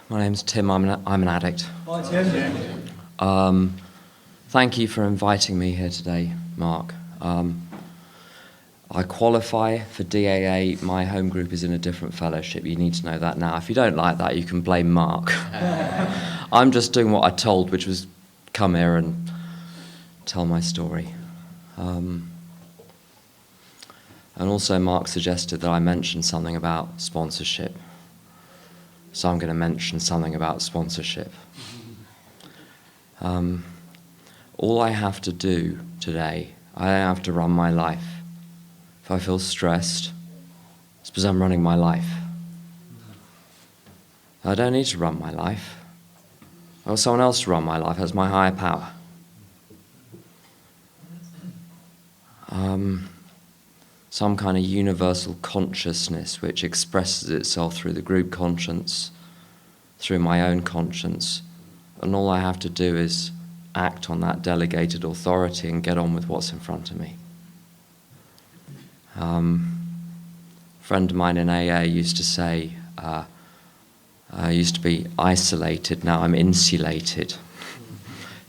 My name's Tim. I'm an addict. Hi, Tim. Thank you for inviting me here today, Mark. I qualify for DAA. My home group is in a different fellowship. You need to know that now. If you don't like that, you can blame Mark. I'm just doing what I told, which was come here and tell my story. And also Mark suggested that I mention something about sponsorship. So I'm going to mention something about sponsorship. All I have to do today, I don't have to run my life. If I feel stressed, it's because I'm running my life. I don't need to run my life. I want someone else to run my life. That's my higher power. Some kind of universal consciousness which expresses itself through the group conscience, through my own conscience, and all I have to do is act on that delegated authority and get on with what's in front of me. A friend of mine in AA used to say, I used to be isolated, now I'm insulated.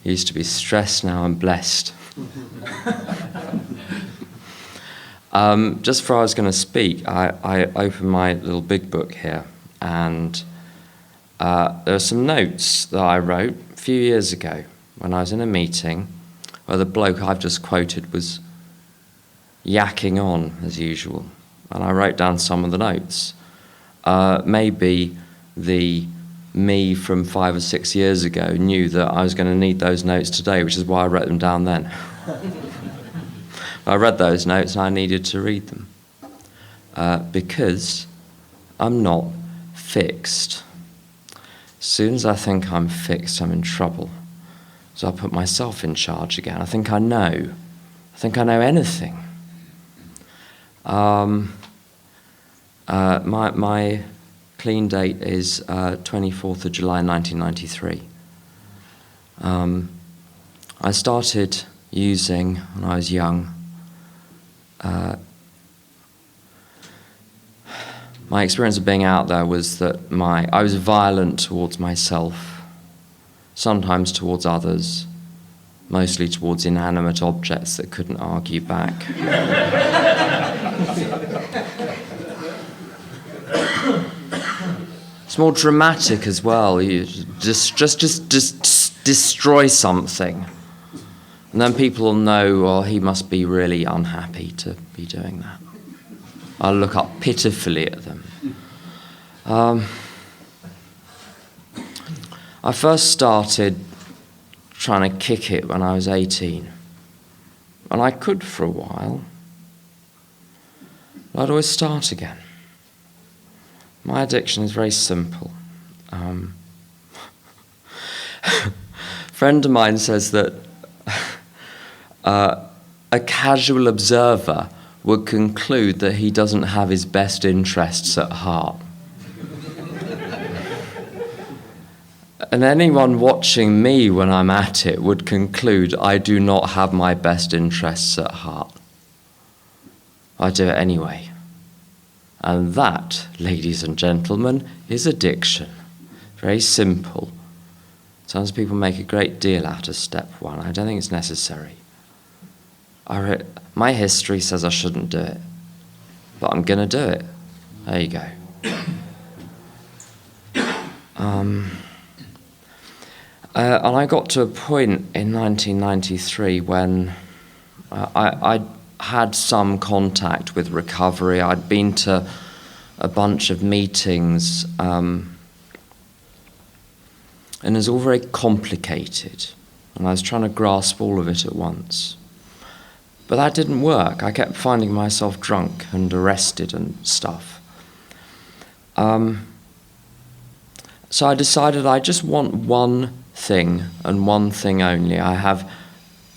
I used to be stressed, now I'm blessed. Just before I was going to speak, I opened my little big book here, and there are some notes that I wrote a few years ago when I was in a meeting where the bloke I've just quoted was yakking on as usual, and I wrote down some of the notes. Maybe the me from 5 or 6 years ago knew that I was going to need those notes today, which is why I wrote them down then. I read those notes and I needed to read them because I'm not fixed. As soon as I think I'm fixed, I'm in trouble. So I put myself in charge again. I think I know. I think I know anything. My clean date is 24th of July 1993. I started using when I was young. My experience of being out there was that I was violent towards myself, sometimes towards others, mostly towards inanimate objects that couldn't argue back. It's more dramatic as well. You just destroy something. And then people will know, well, he must be really unhappy to be doing that. I'll look up pitifully at them. I first started trying to kick it when I was 18. And I could for a while. But I'd always start again. My addiction is very simple. A friend of mine says that a casual observer would conclude that he doesn't have his best interests at heart. And anyone watching me when I'm at it would conclude I do not have my best interests at heart. I do it anyway. And that, ladies and gentlemen, is addiction. Very simple. Sometimes people make a great deal out of step one. I don't think it's necessary. My history says I shouldn't do it, but I'm going to do it. There you go. And I got to a point in 1993 when I had some contact with recovery. I'd been to a bunch of meetings, and it was all very complicated, and I was trying to grasp all of it at once. But that didn't work. I kept finding myself drunk and arrested and stuff. So I decided I just want one thing and one thing only. I have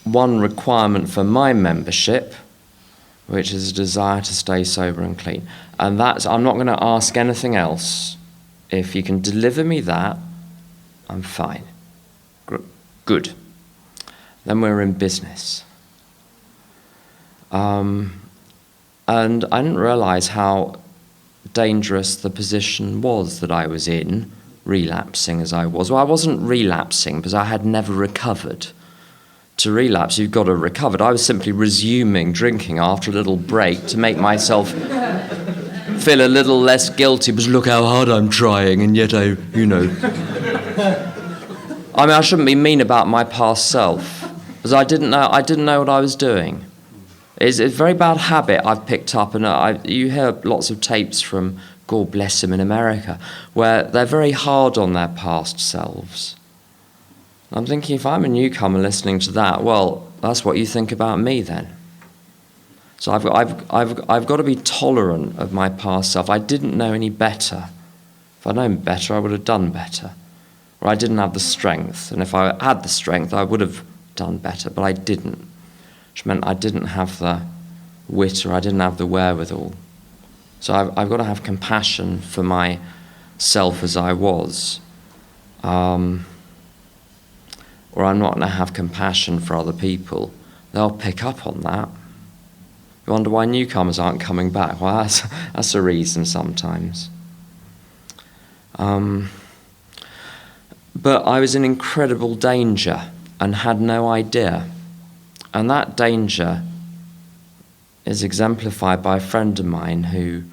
one requirement for my membership, which is a desire to stay sober and clean. And I'm not going to ask anything else. If you can deliver me that, I'm fine. Good. Then we're in business. And I didn't realize how dangerous the position was that I was in relapsing as I was. Well, I wasn't relapsing because I had never recovered. To relapse, you've got to recover. I was simply resuming drinking after a little break to make myself feel a little less guilty, because look how hard I'm trying, and yet I mean, I shouldn't be mean about my past self, because I didn't know what I was doing. It's a very bad habit I've picked up, and you hear lots of tapes from, God bless them, in America, where they're very hard on their past selves. I'm thinking, if I'm a newcomer listening to that, well, that's what you think about me then. So I've got to be tolerant of my past self. I didn't know any better. If I'd known better, I would have done better. Or I didn't have the strength, and if I had the strength, I would have done better, but I didn't, which meant I didn't have the wit, or I didn't have the wherewithal. So I've got to have compassion for myself as I was. Or I'm not going to have compassion for other people. They'll pick up on that. You wonder why newcomers aren't coming back. Well, that's a reason sometimes. But I was in incredible danger and had no idea. And that danger is exemplified by a friend of mine who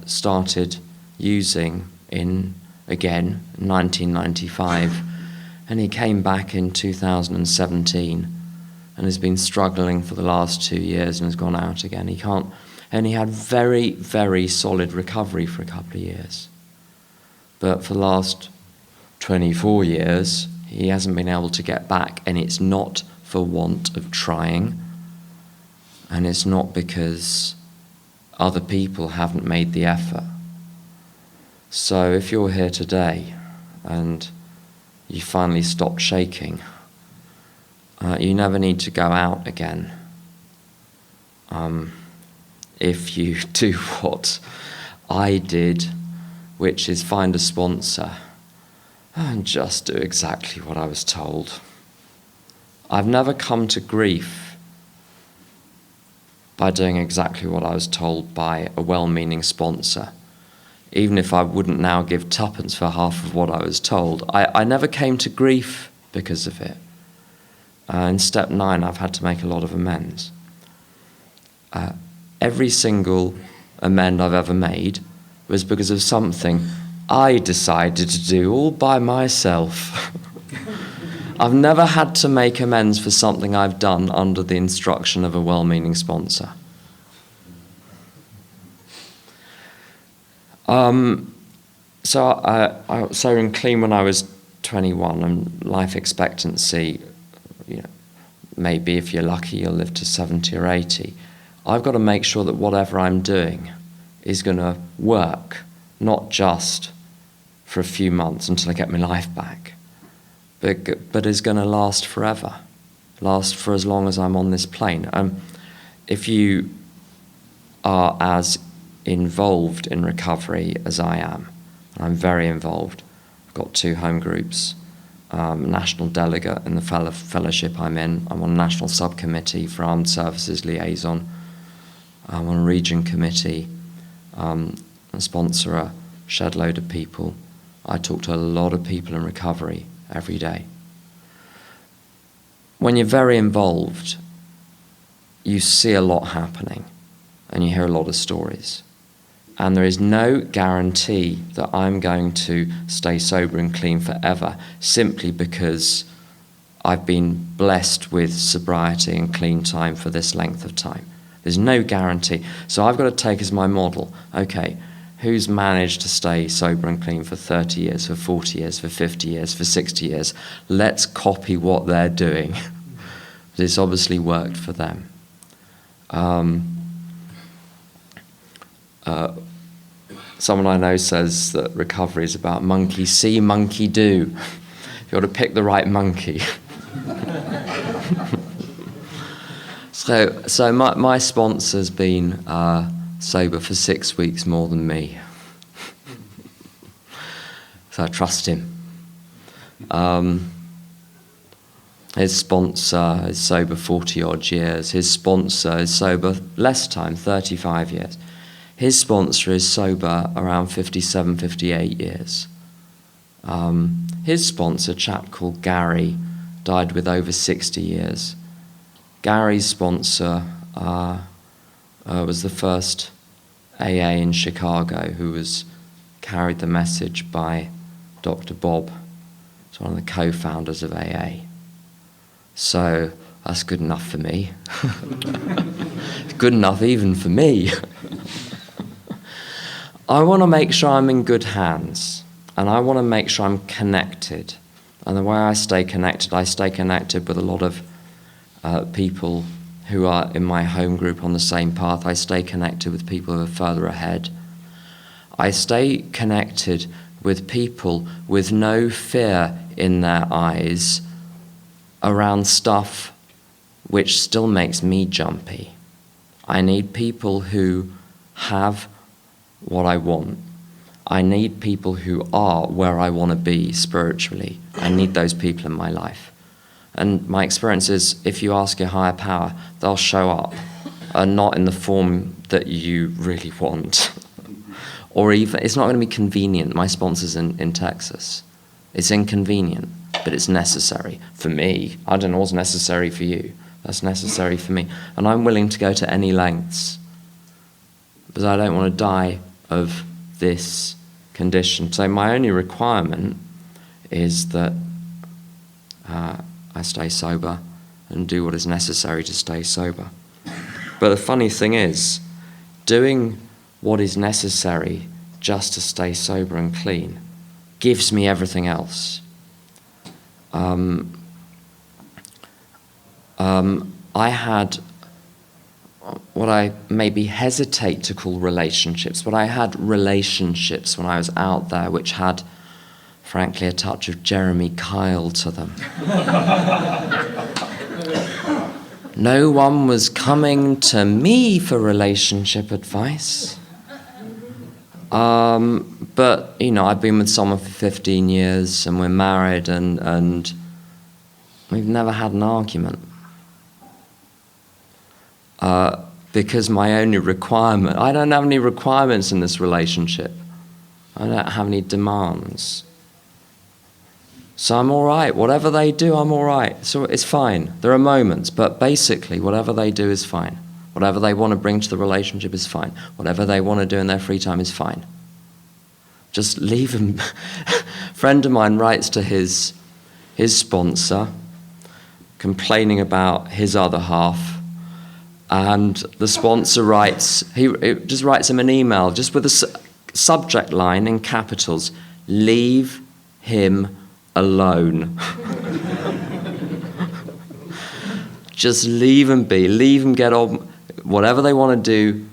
started using in 1995. And he came back in 2017 and has been struggling for the last 2 years and has gone out again. He can't, and he had very, very solid recovery for a couple of years. But for the last 24 years, he hasn't been able to get back, and it's not for want of trying, and it's not because other people haven't made the effort. So if you're here today and you finally stopped shaking, you never need to go out again. If you do what I did, which is find a sponsor and just do exactly what I was told. I've never come to grief by doing exactly what I was told by a well-meaning sponsor. Even if I wouldn't now give tuppence for half of what I was told, I never came to grief because of it. In step 9, I've had to make a lot of amends. Every single amend I've ever made was because of something I decided to do all by myself. I've never had to make amends for something I've done under the instruction of a well-meaning sponsor. So I was sober and clean when I was 21, and life expectancy, maybe if you're lucky you'll live to 70 or 80. I've got to make sure that whatever I'm doing is going to work, not just for a few months until I get my life back, but is going to last forever, last for as long as I'm on this plane. If you are as involved in recovery as I am, and I'm very involved. I've got 2 home groups, national delegate in the fellowship I'm in. I'm on a national subcommittee for Armed Services Liaison. I'm on a region committee, and sponsor a shed load of people. I talk to a lot of people in recovery every day. When you're very involved, you see a lot happening and you hear a lot of stories. And there is no guarantee that I'm going to stay sober and clean forever simply because I've been blessed with sobriety and clean time for this length of time. There's no guarantee. So I've got to take as my model, okay, who's managed to stay sober and clean for 30 years, for 40 years, for 50 years, for 60 years? Let's copy what they're doing. It's obviously worked for them. Someone I know says that recovery is about monkey see, monkey do. You've got to pick the right monkey. So my sponsor's been sober for 6 weeks more than me. So I trust him. His sponsor is sober 40 odd years. His sponsor is sober less time, 35 years. His sponsor is sober around 57, 58 years. His sponsor, a chap called Gary, died with over 60 years. Gary's sponsor was the first AA in Chicago who was carried the message by Dr. Bob. He's one of the co-founders of AA. So that's good enough for me. Good enough even for me. I want to make sure I'm in good hands, and I want to make sure I'm connected. And the way I stay connected with a lot of people who are in my home group on the same path. I stay connected with people who are further ahead. I stay connected with people with no fear in their eyes around stuff which still makes me jumpy. I need people who have what I want. I need people who are where I want to be spiritually. I need those people in my life. And my experience is, if you ask your higher power, they'll show up, not in the form that you really want. Or even, it's not going to be convenient. My sponsor's in Texas. It's inconvenient, but it's necessary for me. I don't know what's necessary for you. That's necessary for me. And I'm willing to go to any lengths, because I don't want to die of this condition. So my only requirement is that I stay sober and do what is necessary to stay sober. But the funny thing is, doing what is necessary just to stay sober and clean gives me everything else. I had what I maybe hesitate to call relationships, but I had relationships when I was out there which had, frankly, a touch of Jeremy Kyle to them. No one was coming to me for relationship advice. But, you know, I've been with someone for 15 years and we're married and we've never had an argument. Because my only requirement, I don't have any requirements in this relationship. I don't have any demands. So I'm all right. Whatever they do, I'm all right. So it's fine. There are moments, but basically whatever they do is fine. Whatever they want to bring to the relationship is fine. Whatever they want to do in their free time is fine. Just leave them. A friend of mine writes to his sponsor, complaining about his other half, and the sponsor just writes him an email, just with a subject line in capitals: leave him alone. Just leave them be. Leave them get on. Whatever they want to do,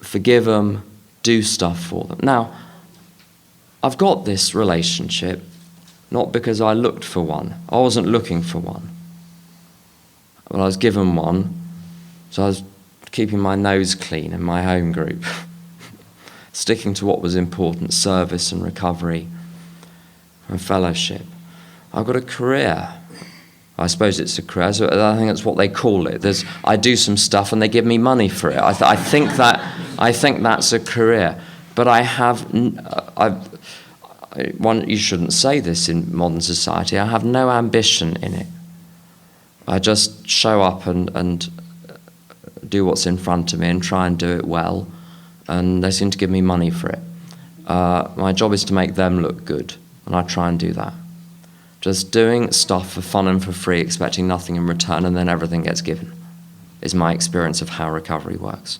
forgive them, do stuff for them. Now, I've got this relationship not because I looked for one. I wasn't looking for one. But I was given one, so I was keeping my nose clean in my home group, sticking to what was important: service and recovery and fellowship. I've got a career. I suppose it's a career. So I think that's what they call it. I do some stuff and they give me money for it. I think that's a career. But you shouldn't say this in modern society. I have no ambition in it. I just show up and do what's in front of me and try and do it well. And they seem to give me money for it. My job is to make them look good, and I try and do that. Just doing stuff for fun and for free, expecting nothing in return, and then everything gets given, is my experience of how recovery works.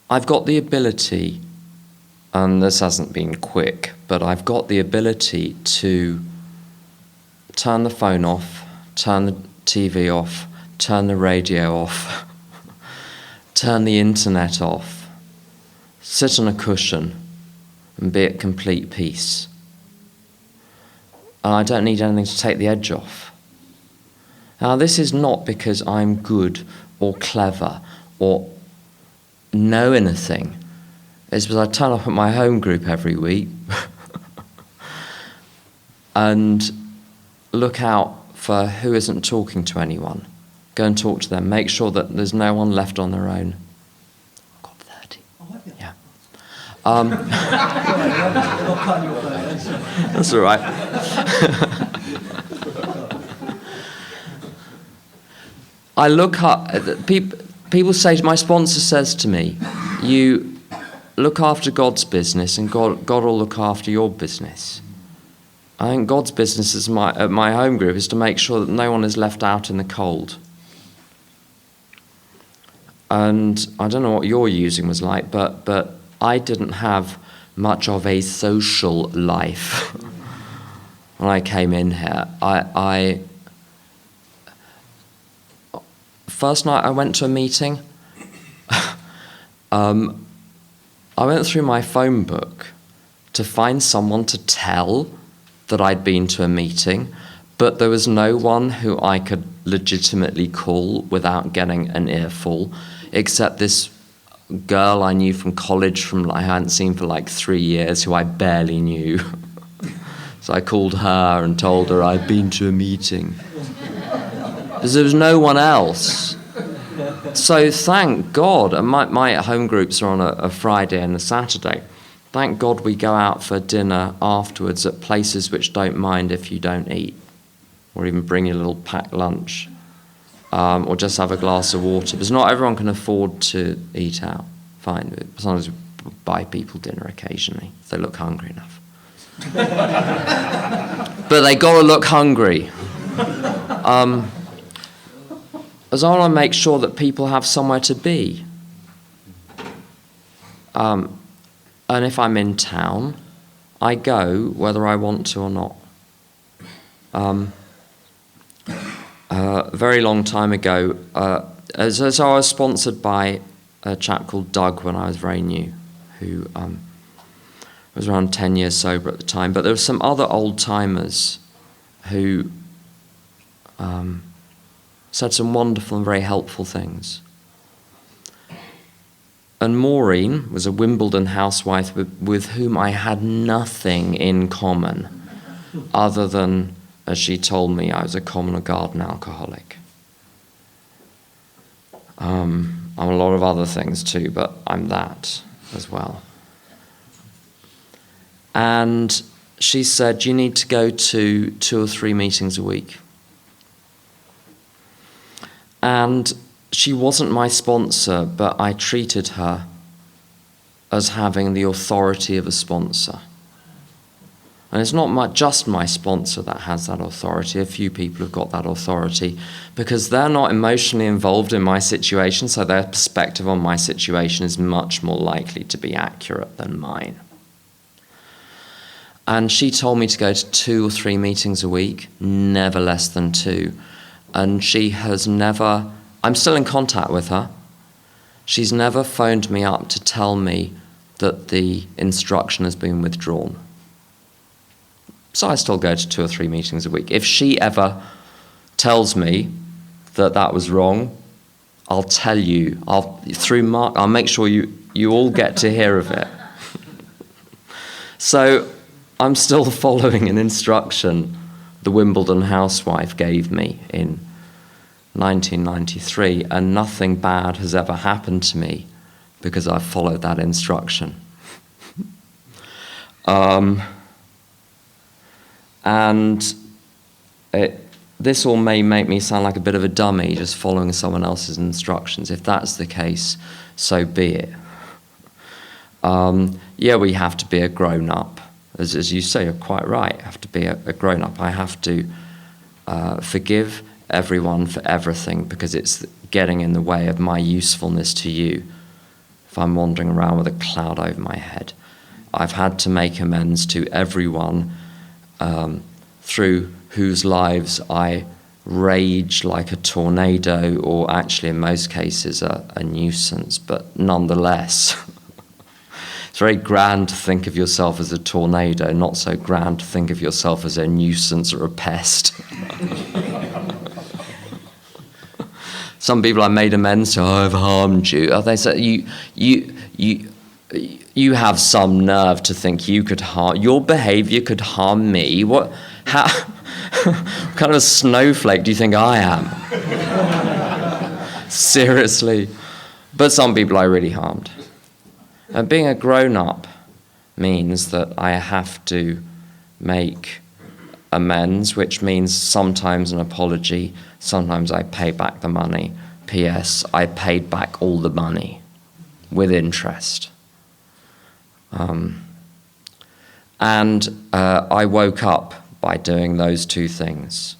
I've got the ability, and this hasn't been quick, but I've got the ability to turn the phone off, turn the TV off, turn the radio off, turn the internet off, sit on a cushion and be at complete peace. And I don't need anything to take the edge off. Now, this is not because I'm good or clever or know anything. It's because I turn up at my home group every week and look out for who isn't talking to anyone, Go and talk to them. Make sure that there's no one left on their own. I've got 30. Yeah. That's all right. I look up, people say, my sponsor says to me, you look after God's business and God will look after your business. I think God's business at my home group is to make sure that no one is left out in the cold. And I don't know what your using was like, but I didn't have much of a social life when I came in here. First night I went to a meeting, I went through my phone book to find someone to tell that I'd been to a meeting, but there was no one who I could legitimately call without getting an earful, except this girl I knew from college I hadn't seen for like 3 years, who I barely knew. So I called her and told her I'd been to a meeting. Because there was no one else. So thank God, and my home groups are on a Friday and a Saturday. Thank God we go out for dinner afterwards at places which don't mind if you don't eat, or even bring your little packed lunch, or just have a glass of water. Because not everyone can afford to eat out. Fine, sometimes we buy people dinner occasionally if they look hungry enough. But they got to look hungry. As I want to make sure that people have somewhere to be. And if I'm in town, I go whether I want to or not. A very long time ago, so I was sponsored by a chap called Doug when I was very new, who was around 10 years sober at the time. But there were some other old-timers who said some wonderful and very helpful things. And Maureen was a Wimbledon housewife with whom I had nothing in common, other than, as she told me, I was a common or garden alcoholic. I'm a lot of other things too, but I'm that as well. And she said, you need to go to 2 or 3 meetings a week. And she wasn't my sponsor, but I treated her as having the authority of a sponsor. And it's not just my sponsor that has that authority. A few people have got that authority because they're not emotionally involved in my situation, so their perspective on my situation is much more likely to be accurate than mine. And she told me to go to 2 or 3 meetings a week, never less than 2. And she has never, I'm still in contact with her, she's never phoned me up to tell me that the instruction has been withdrawn. So I still go to 2 or 3 meetings a week. If she ever tells me that that was wrong, I'll tell you, I'll make sure you all get to hear of it. So I'm still following an instruction the Wimbledon housewife gave me in 1993, and nothing bad has ever happened to me because I've followed that instruction. This all may make me sound like a bit of a dummy just following someone else's instructions. If that's the case, so be it. Yeah, we have to be a grown-up. As you say, you're quite right. I have to be a grown-up. I have to forgive everyone for everything because it's getting in the way of my usefulness to you if I'm wandering around with a cloud over my head. I've had to make amends to everyone through whose lives I rage like a tornado, or actually in most cases a nuisance, but nonetheless. It's very grand to think of yourself as a tornado, not so grand to think of yourself as a nuisance or a pest. Some people I made amends to, I've harmed you. They say, you have some nerve to think you could harm, your behaviour could harm me. What kind of a snowflake do you think I am? Seriously. But some people I really harmed. And being a grown-up means that I have to make amends, which means sometimes an apology, sometimes I pay back the money. P.S. I paid back all the money with interest. And I woke up by doing those two things.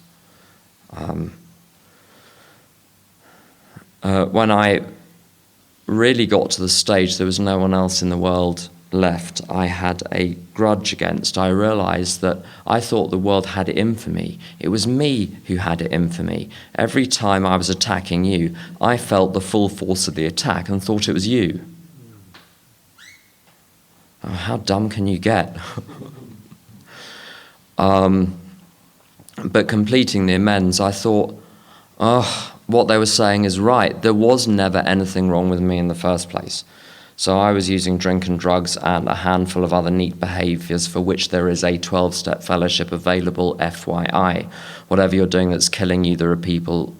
When I really got to the stage there was no one else in the world left I had a grudge against, I realized that I thought the world had it in for me. It was me who had it in for me. Every time I was attacking you, I felt the full force of the attack and thought it was you. Oh, how dumb can you get? But completing the amends, I thought, oh, what they were saying is right. There was never anything wrong with me in the first place. So I was using drink and drugs and a handful of other neat behaviours for which there is a 12-step fellowship available, FYI. Whatever you're doing that's killing you, there are people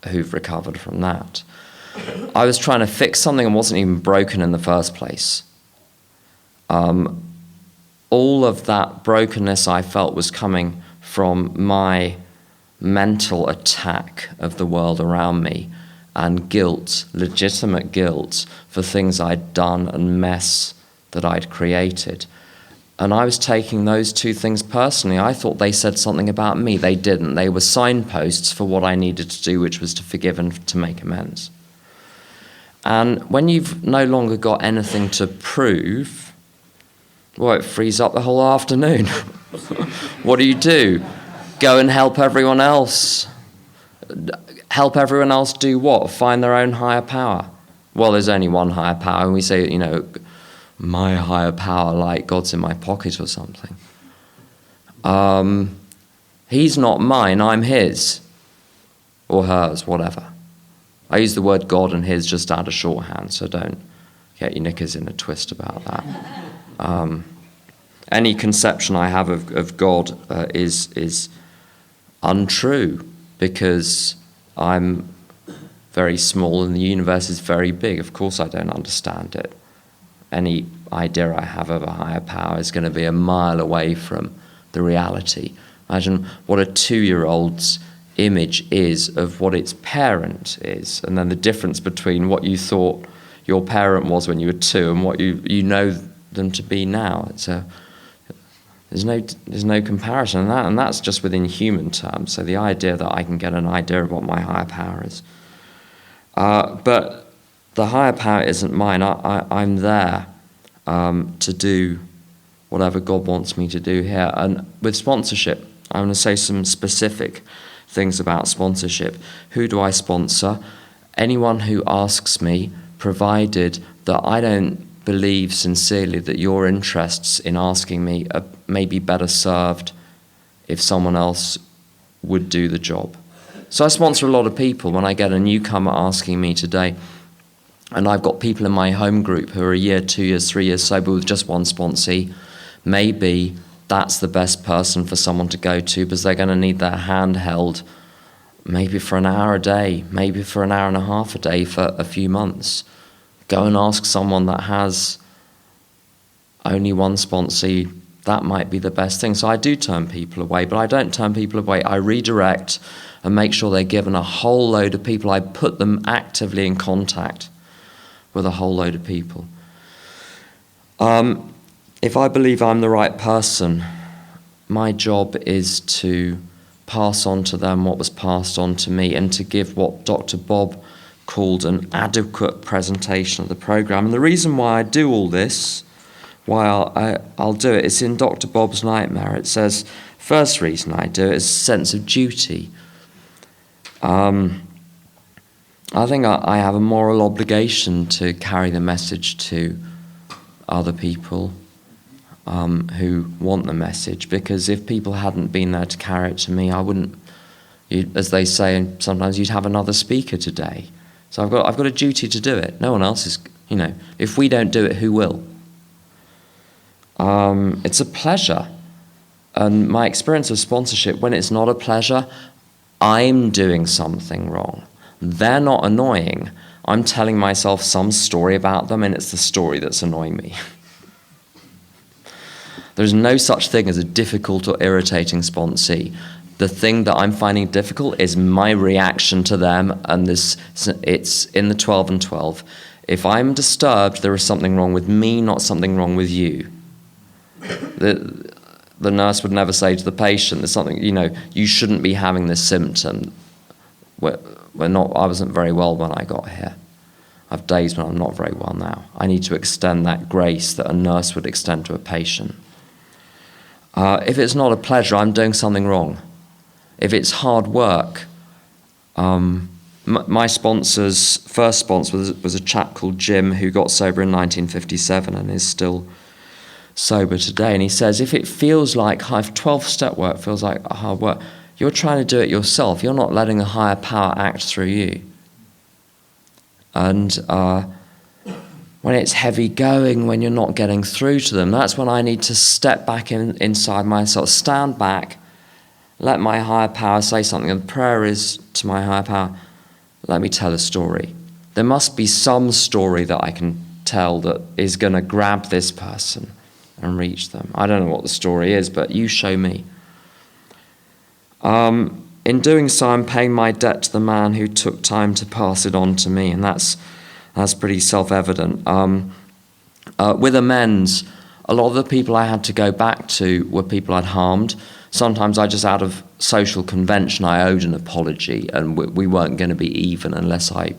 who've recovered from that. I was trying to fix something that wasn't even broken in the first place. All of that brokenness I felt was coming from my mental attack of the world around me and guilt, legitimate guilt, for things I'd done and mess that I'd created. And I was taking those two things personally. I thought they said something about me. They didn't. They were signposts for what I needed to do, which was to forgive and to make amends. And when you've no longer got anything to prove, well, it frees up the whole afternoon. What do? Go and help everyone else. Help everyone else do what? Find their own higher power. Well, there's only one higher power, and we say, my higher power, like God's in my pocket or something. He's not mine, I'm his. Or hers, whatever. I use the word God and his just out of shorthand, so don't get your knickers in a twist about that. Any conception I have of God is untrue, because I'm very small and the universe is very big. Of course I don't understand it. Any idea I have of a higher power is going to be a mile away from the reality. Imagine what a 2-year-old's image is of what its parent is, and then the difference between what you thought your parent was when you were 2 and what you know them to be now. There's no comparison, and that's just within human terms. So the idea that I can get an idea of what my higher power is. But the higher power isn't mine. I'm there to do whatever God wants me to do here. And with sponsorship, I'm going to say some specific things about sponsorship. Who do I sponsor? Anyone who asks me, provided that I don't believe sincerely that your interests in asking me are maybe better served if someone else would do the job. So I sponsor a lot of people. When I get a newcomer asking me today, and I've got people in my home group who are 1 year, 2 years, 3 years sober with just one sponsee, maybe that's the best person for someone to go to, because they're going to need their hand held maybe for an hour a day, maybe for an hour and a half a day for a few months. Go and ask someone that has only one sponsee. That might be the best thing. So I do turn people away, but I don't turn people away. I redirect and make sure they're given a whole load of people. I put them actively in contact with a whole load of people. If I believe I'm the right person, my job is to pass on to them what was passed on to me, and to give what Dr. Bob called an adequate presentation of the program. And the reason why I do all this, why I'll do it, it's in Dr. Bob's Nightmare. It says, first reason I do it is a sense of duty. I think I have a moral obligation to carry the message to other people who want the message, because if people hadn't been there to carry it to me, I wouldn't, as they say, sometimes you'd have another speaker today. So I've got a duty to do it. No one else is, if we don't do it, who will? It's a pleasure. And my experience of sponsorship, when it's not a pleasure, I'm doing something wrong. They're not annoying. I'm telling myself some story about them, and it's the story that's annoying me. There's no such thing as a difficult or irritating sponsee. The thing that I'm finding difficult is my reaction to them, and it's in the 12 and 12. If I'm disturbed, there is something wrong with me, not something wrong with you. The nurse would never say to the patient, there's something, you shouldn't be having this symptom. I wasn't very well when I got here. I have days when I'm not very well now. I need to extend that grace that a nurse would extend to a patient. If it's not a pleasure, I'm doing something wrong. If it's hard work, my sponsor's first sponsor was a chap called Jim who got sober in 1957 and is still sober today. And he says, if it feels like 12-step work feels like hard work, you're trying to do it yourself. You're not letting a higher power act through you. And when it's heavy going, when you're not getting through to them, that's when I need to step back inside myself, stand back, let my higher power say something. And the prayer is to my higher power, let me tell a story. There must be some story that I can tell that is going to grab this person and reach them. I don't know what the story is, but you show me. In doing so, I'm paying my debt to the man who took time to pass it on to me, and that's pretty self-evident. With amends, a lot of the people I had to go back to were people I'd harmed. Sometimes I just, out of social convention, I owed an apology, and we weren't going to be even unless I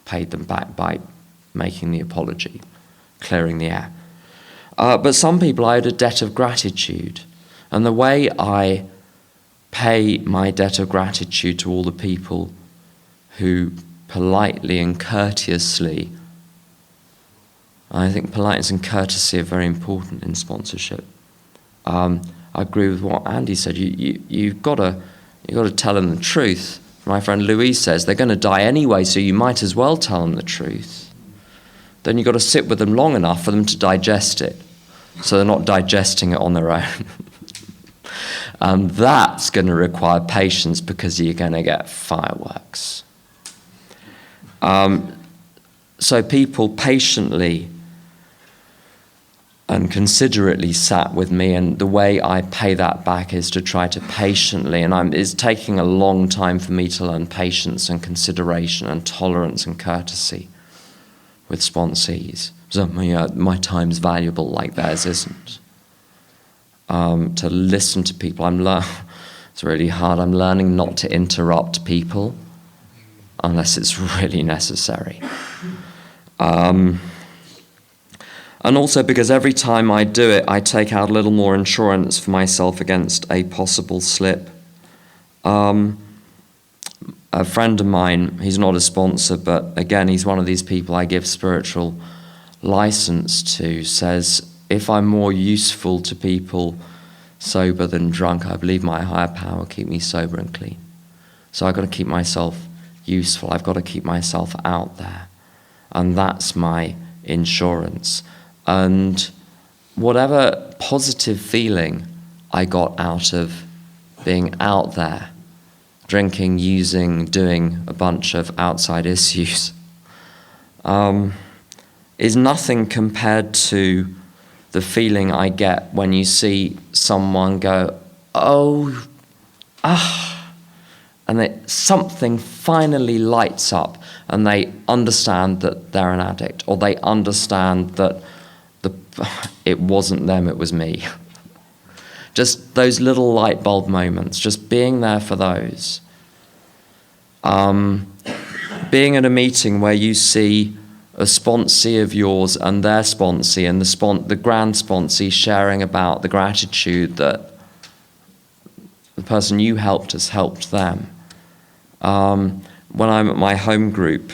paid them back by making the apology, clearing the air. But some people I owed a debt of gratitude, and the way I pay my debt of gratitude to all the people who politely and courteously, I think politeness and courtesy are very important in sponsorship. I agree with what Andy said. You've got to tell them the truth. My friend Louise says they're going to die anyway, so you might as well tell them the truth. Then you've got to sit with them long enough for them to digest it, so they're not digesting it on their own. And that's going to require patience, because you're going to get fireworks. So people patiently and considerately sat with me, and the way I pay that back is to try to patiently, and it's taking a long time for me to learn patience and consideration and tolerance and courtesy with sponsees. So my time's valuable like theirs isn't. To listen to people, it's really hard. I'm learning not to interrupt people unless it's really necessary. And also because every time I do it, I take out a little more insurance for myself against a possible slip. A friend of mine, he's not a sponsor, but again, he's one of these people I give spiritual license to, says, if I'm more useful to people sober than drunk, I believe my higher power will keep me sober and clean. So I've got to keep myself useful. I've got to keep myself out there. And that's my insurance. And whatever positive feeling I got out of being out there, drinking, using, doing a bunch of outside issues, is nothing compared to the feeling I get when you see someone go, and something finally lights up, and they understand that they're an addict, or they understand that it wasn't them, it was me. Just those little light bulb moments, just being there for those. Being at a meeting where you see a sponsee of yours and their sponsee, and the grand sponsee sharing about the gratitude that the person you helped has helped them. When I'm at my home group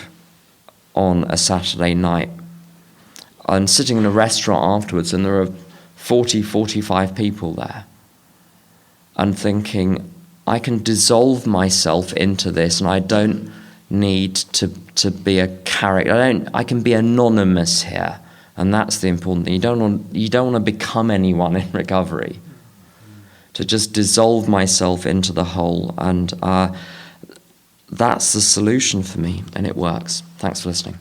on a Saturday night, I'm sitting in a restaurant afterwards, and there are 40, 45 people there, and thinking, I can dissolve myself into this, and I don't need to be a character. I can be anonymous here, and that's the important thing. You don't want to become anyone in recovery. To just dissolve myself into the whole, and that's the solution for me, and it works. Thanks for listening.